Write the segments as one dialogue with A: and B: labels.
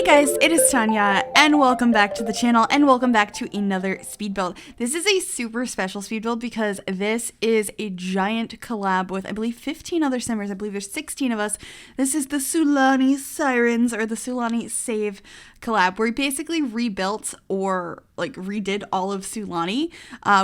A: guys, it is Tanya, and welcome back to the channel, and welcome back to another speed build. This is a super special speed build because this is a giant collab with, I believe, 15 other simmers. I believe there's 16 of us. This is the Sulani Sirens, or the Sulani Save collab, where we basically rebuilt or like redid all of Sulani.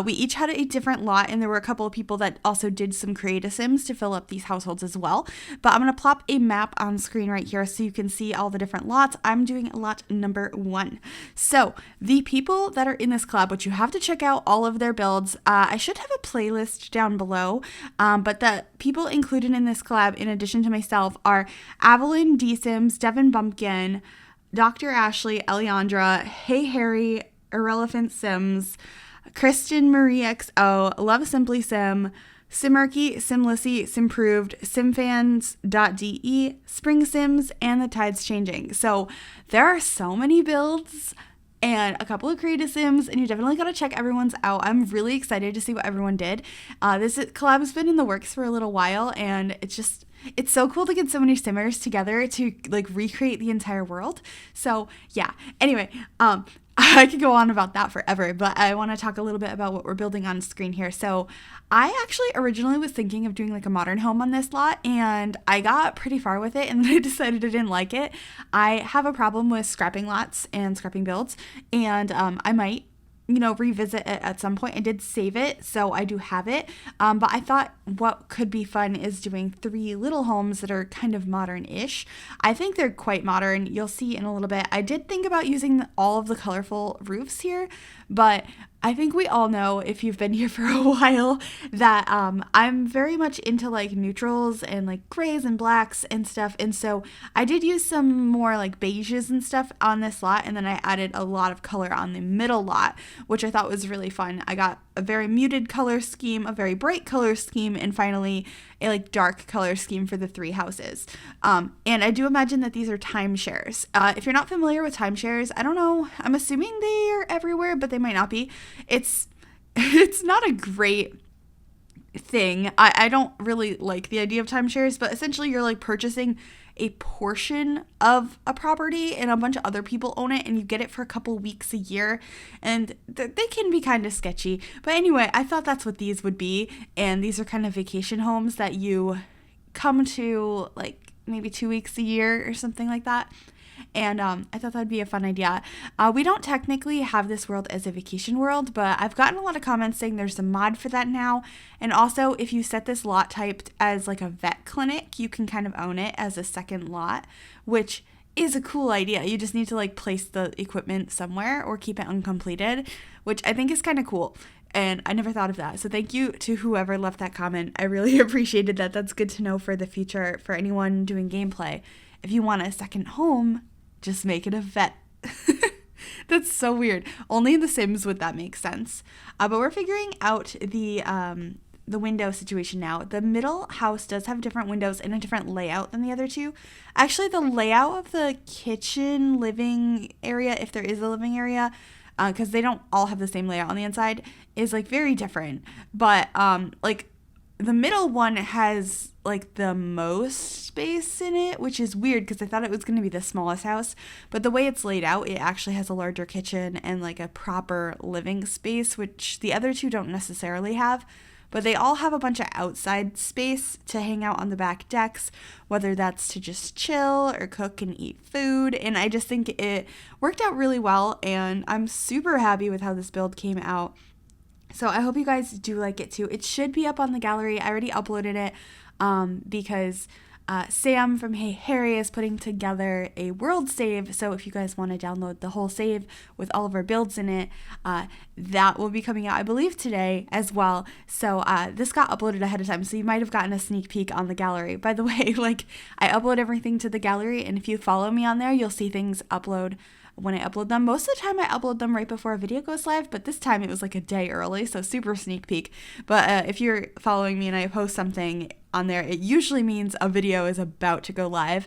A: We each had a different lot, and there were a couple of people that also did some creative sims to fill up these households as well. But I'm going to plop a map on screen right here so you can see all the different lots. I'm doing lot number 1. So the people that are in this collab, which you have to check out all of their builds, I should have a playlist down below, but the people included in this collab, in addition to myself, are Avalyn D Sims, Devin Bumpkin, Dr. Ashley, Eliandra, Hey Harry, Irrelevant Sims, Kristen Marie XO, Love Simply Sim, Simurky, Simlissy, Simproved, Simfans.de, Spring Sims, and The Tides Changing. So there are so many builds and a couple of creative sims, and you definitely got to check everyone's out. I'm really excited to see what everyone did. This collab has been in the works for a little while, and it's so cool to get so many simmers together to like recreate the entire world. So yeah, anyway, I could go on about that forever, but I want to talk a little bit about what we're building on screen here. So I actually originally was thinking of doing like a modern home on this lot, and I got pretty far with it, and then I decided I didn't like it. I have a problem with scrapping lots and scrapping builds, and I might revisit it at some point. I did save it, so I do have it. But I thought what could be fun is doing 3 little homes that are kind of modern-ish. I think they're quite modern. You'll see in a little bit. I did think about using all of the colorful roofs here, but I think we all know, if you've been here for a while, that I'm very much into like neutrals and like grays and blacks and stuff. And so I did use some more like beiges and stuff on this lot, and then I added a lot of color on the middle lot, which I thought was really fun. I got a very muted color scheme, a very bright color scheme, and finally a like dark color scheme for the 3 houses. And I do imagine that these are timeshares. If you're not familiar with timeshares, I don't know, I'm assuming they are everywhere, but they might not be. It's not a great thing. I don't really like the idea of timeshares, but essentially you're like purchasing a portion of a property and a bunch of other people own it, and you get it for a couple weeks a year, and they can be kind of sketchy. But anyway, I thought that's what these would be, and these are kind of vacation homes that you come to like maybe 2 weeks a year or something like that. And I thought that'd be a fun idea. We don't technically have this world as a vacation world, but I've gotten a lot of comments saying there's a mod for that now. And also, if you set this lot typed as like a vet clinic, you can kind of own it as a second lot, which is a cool idea. You just need to like place the equipment somewhere or keep it uncompleted, which I think is kind of cool. And I never thought of that. So thank you to whoever left that comment. I really appreciated that. That's good to know for the future for anyone doing gameplay. If you want a second home, just make it a vet. That's so weird. Only in The Sims would that make sense. But we're figuring out the window situation now. The middle house does have different windows and a different layout than the other 2. Actually, the layout of the kitchen living area, if there is a living area, because they don't all have the same layout on the inside, is like very different. But like the middle one has like the most space in it, which is weird because I thought it was going to be the smallest house, but the way it's laid out, it actually has a larger kitchen and like a proper living space, which the other 2 don't necessarily have. But they all have a bunch of outside space to hang out on the back decks, whether that's to just chill or cook and eat food. And I just think it worked out really well, and I'm super happy with how this build came out. So I hope you guys do like it too. It should be up on the gallery. I already uploaded it because Sam from Hey Harry is putting together a world save. So if you guys want to download the whole save with all of our builds in it, that will be coming out, I believe, today as well. So this got uploaded ahead of time, so you might have gotten a sneak peek on the gallery. By the way, like, I upload everything to the gallery, and if you follow me on there, you'll see things upload when I upload them. Most of the time I upload them right before a video goes live, but this time it was like a day early, so super sneak peek. But if you're following me and I post something on there, it usually means a video is about to go live,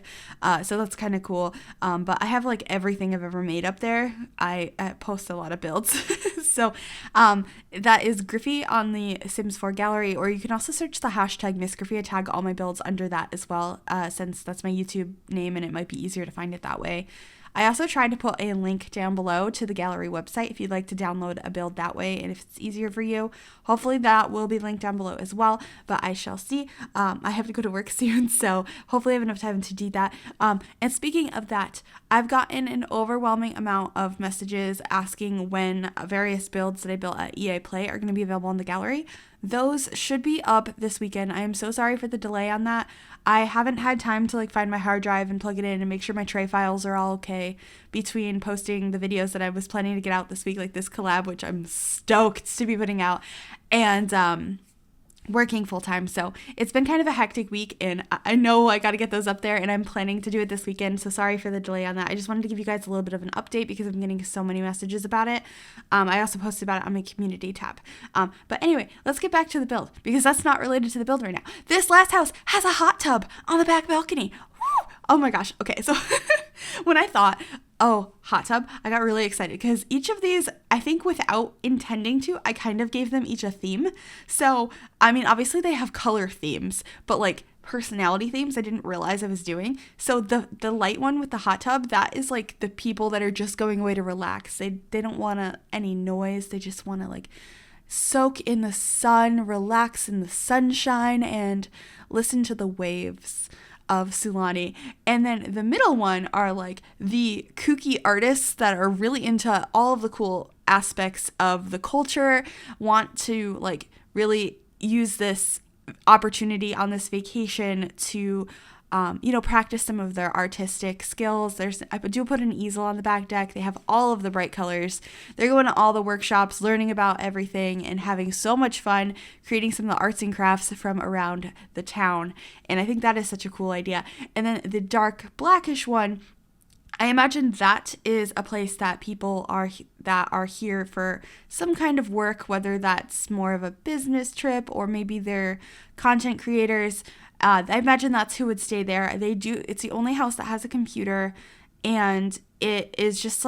A: so that's kind of cool. But I have like everything I've ever made up there. I post a lot of builds. So that is Gryphi on the Sims 4 gallery, or you can also search the hashtag MsGryphi. I tag all my builds under that as well, since that's my YouTube name and it might be easier to find it that way. I also tried to put a link down below to the gallery website if you'd like to download a build that way, and if it's easier for you, hopefully that will be linked down below as well, but I shall see. I have to go to work soon, so hopefully I have enough time to do that. And speaking of that, I've gotten an overwhelming amount of messages asking when various builds that I built at EA Play are going to be available in the gallery. Those should be up this weekend. I am so sorry for the delay on that. I haven't had time to find my hard drive and plug it in and make sure my tray files are all okay between posting the videos that I was planning to get out this week, like this collab, which I'm stoked to be putting out, and working full time. So it's been kind of a hectic week, and I know I got to get those up there, and I'm planning to do it this weekend. So sorry for the delay on that. I just wanted to give you guys a little bit of an update because I'm getting so many messages about it. I also posted about it on my community tab. But anyway, let's get back to the build because that's not related to the build right now. This last house has a hot tub on the back balcony. Woo! Oh my gosh. Okay. So when I thought, oh, hot tub, I got really excited because each of these, I think without intending to, I kind of gave them each a theme. So, I mean, obviously they have color themes, but personality themes I didn't realize I was doing. So the light one with the hot tub, that is the people that are just going away to relax. They don't want any noise. They just want to soak in the sun, relax in the sunshine, and listen to the waves of Sulani. And then the middle one are the kooky artists that are really into all of the cool aspects of the culture, want to really use this opportunity on this vacation to practice some of their artistic skills. I do put an easel on the back deck. They have all of the bright colors. They're going to all the workshops, learning about everything and having so much fun creating some of the arts and crafts from around the town. And I think that is such a cool idea. And then the dark blackish one, I imagine that is a place that people are here for some kind of work, whether that's more of a business trip or maybe they're content creators. I imagine that's who would stay there. It's the only house that has a computer, and it is just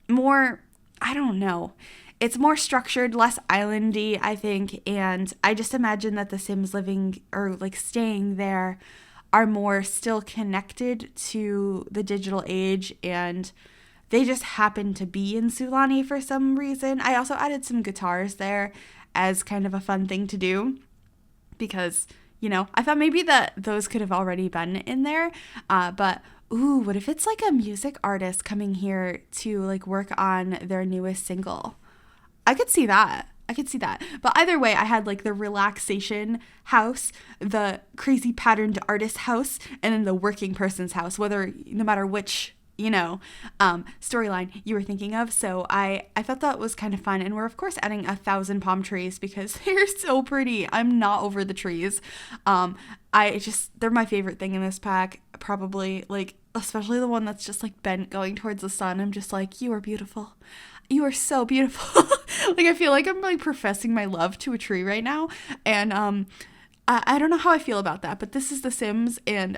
A: more, I don't know. It's more structured, less islandy, I think, and I just imagine that the Sims living or staying there are more still connected to the digital age, and they just happen to be in Sulani for some reason. I also added some guitars there as kind of a fun thing to do because I thought maybe that those could have already been in there, but ooh, what if it's a music artist coming here to work on their newest single? I could see that. But either way, I had the relaxation house, the crazy patterned artist house, and then the working person's house, no matter which storyline you were thinking of. So I thought that was kind of fun. And we're of course adding 1,000 palm trees because they're so pretty. I'm not over the trees. They're my favorite thing in this pack, probably, especially the one that's just bent going towards the sun. I'm just you are beautiful. You are so beautiful. I feel like I'm professing my love to a tree right now. And I don't know how I feel about that, but this is The Sims, and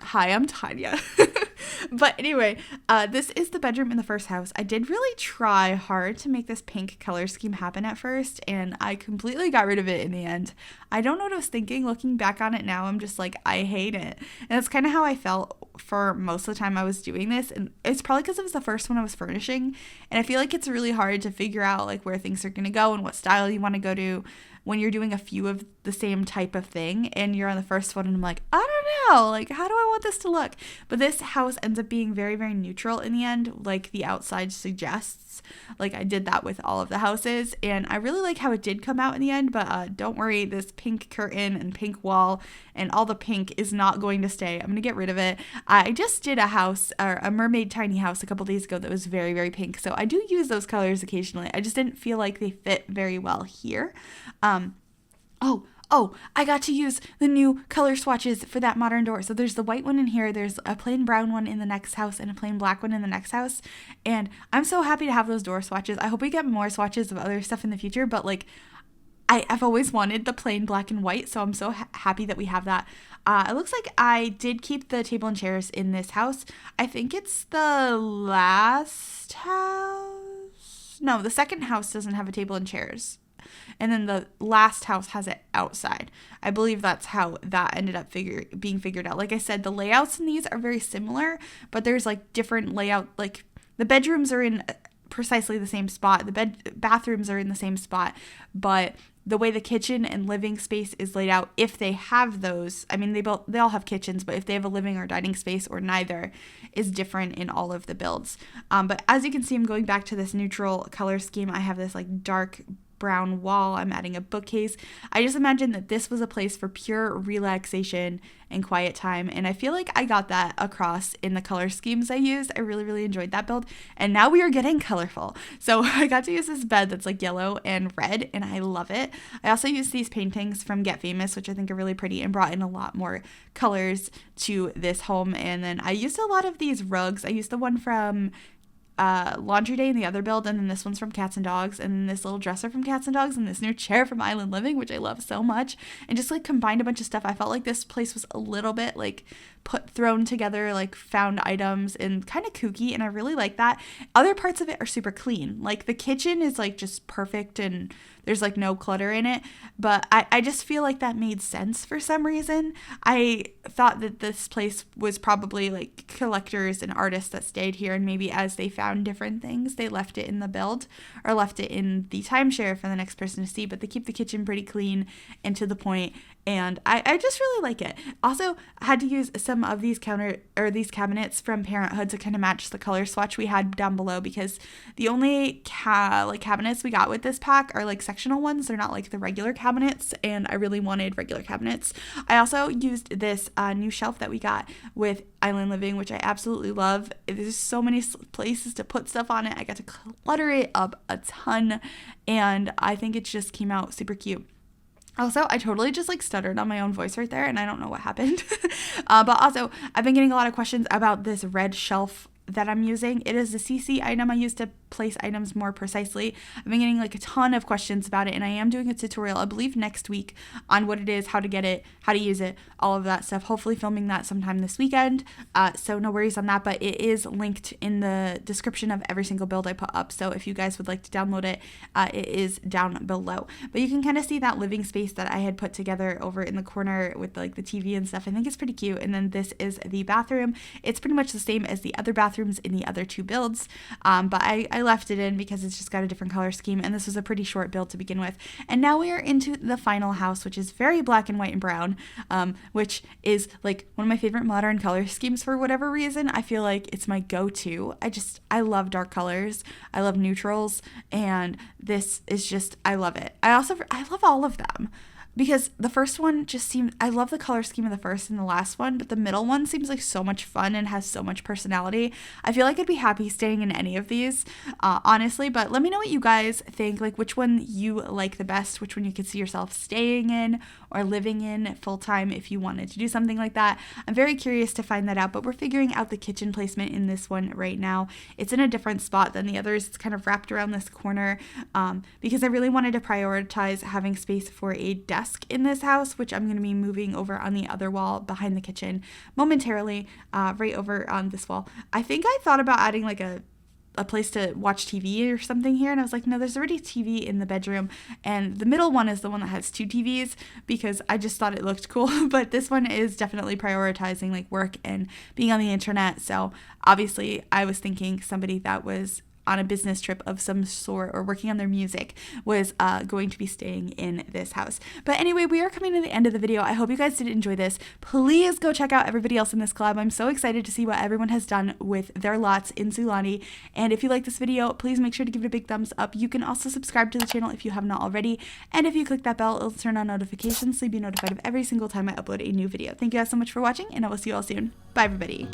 A: hi, I'm Tanya. But anyway, this is the bedroom in the first house. I did really try hard to make this pink color scheme happen at first, and I completely got rid of it in the end. I don't know what I was thinking. Looking back on it now, I'm just I hate it. And that's kind of how I felt for most of the time I was doing this, and it's probably because it was the first one I was furnishing, and I feel it's really hard to figure out where things are going to go and what style you want to go to when you're doing a few of the same type of thing and you're on the first one, and I'm I don't know, how do I want this to look? But this house ends up being very, very neutral in the end, the outside suggests. I did that with all of the houses, and I really like how it did come out in the end, but don't worry, this pink curtain and pink wall and all the pink is not going to stay. I'm going to get rid of it. I just did a house, or a mermaid tiny house a couple days ago that was very, very pink, so I do use those colors occasionally. I just didn't feel like they fit very well here. I got to use the new color swatches for that modern door. So there's the white one in here, there's a plain brown one in the next house, and a plain black one in the next house. And I'm so happy to have those door swatches. I hope we get more swatches of other stuff in the future, but I've always wanted the plain black and white, so I'm so happy that we have that. It looks like I did keep the table and chairs in this house. I think it's the last house. No, the second house doesn't have a table and chairs. and then the last house has it outside. I believe that's how that ended up being figured out. Like I said, the layouts in these are very similar, but there's like different layout. Like the bedrooms are in precisely the same spot. The bathrooms are in the same spot, but the way the kitchen and living space is laid out, if they have those, I mean, they all have kitchens, but if they have a living or dining space or neither, is different in all of the builds. But as you can see, I'm going back to this neutral color scheme. I have this like dark brown wall. I'm adding a bookcase. I just imagined that this was a place for pure relaxation and quiet time, and I feel like I got that across in the color schemes I used. I really, really enjoyed that build, and now we are getting colorful. So I got to use this bed that's like yellow and red, and I love it. I also used these paintings from Get Famous, which I think are really pretty, and brought in a lot more colors to this home. And then I used a lot of these rugs. I used the one from Laundry Day in the other build, and then this one's from Cats and Dogs, and then this little dresser from Cats and Dogs, and this new chair from Island Living, which I love so much, and just like combined a bunch of stuff. I felt like this place was a little bit like thrown together, like found items, and kind of kooky, and I really like that. Other parts of it are super clean. Like the kitchen is like just perfect, and there's like no clutter in it, but I just feel like that made sense for some reason. I thought that this place was probably like collectors and artists that stayed here, and maybe as they found different things, they left it in the build or left it in the timeshare for the next person to see, but they keep the kitchen pretty clean and to the point, and I just really like it. Also, I had to use some of these these cabinets from Parenthood to kind of match the color swatch we had down below, because the only cabinets we got with this pack are like sectional ones. They're not like the regular cabinets, and I really wanted regular cabinets. I also used this new shelf that we got with Island Living, which I absolutely love. There's so many places to put stuff on it. I got to clutter it up a ton, and I think it just came out super cute. Also, I totally just like stuttered on my own voice right there, and I don't know what happened. But also, I've been getting a lot of questions about this red shelf that I'm using. It is the CC item I use to place items more precisely. I've been getting like a ton of questions about it, and I am doing a tutorial, I believe next week, on what it is, how to get it, how to use it, all of that stuff. Hopefully filming that sometime this weekend, so no worries on that, but it is linked in the description of every single build I put up, so if you guys would like to download it, it is down below. But you can kind of see that living space that I had put together over in the corner with like the TV and stuff. I think it's pretty cute. And then this is the bathroom. It's pretty much the same as the other bathrooms in the other two builds, but I left it in because it's just got a different color scheme, and this was a pretty short build to begin with. And now we are into the final house, which is very black and white and brown, which is like one of my favorite modern color schemes for whatever reason. I feel like it's my go-to. I love dark colors. I love neutrals, and this is just, I love it. I love all of them, because the first one just seemed, I love the color scheme of the first and the last one, but the middle one seems like so much fun and has so much personality. I feel like I'd be happy staying in any of these, honestly, but let me know what you guys think, like which one you like the best, which one you could see yourself staying in or living in full-time if you wanted to do something like that. I'm very curious to find that out, but we're figuring out the kitchen placement in this one right now. It's in a different spot than the others. It's kind of wrapped around this corner, because I really wanted to prioritize having space for a desk in this house, which I'm going to be moving over on the other wall behind the kitchen momentarily, right over on this wall. I think I thought about adding like a place to watch TV or something here, and I was like, no, there's already TV in the bedroom, and the middle one is the one that has two TVs because I just thought it looked cool. But this one is definitely prioritizing like work and being on the internet, so obviously I was thinking somebody that was on a business trip of some sort or working on their music was going to be staying in this house. But anyway, we are coming to the end of the video. I hope you guys did enjoy this. Please go check out everybody else in this collab. I'm so excited to see what everyone has done with their lots in Sulani. And if you like this video, please make sure to give it a big thumbs up. You can also subscribe to the channel if you have not already. And if you click that bell, it'll turn on notifications so you'll be notified of every single time I upload a new video. Thank you guys so much for watching, and I will see you all soon. Bye, everybody.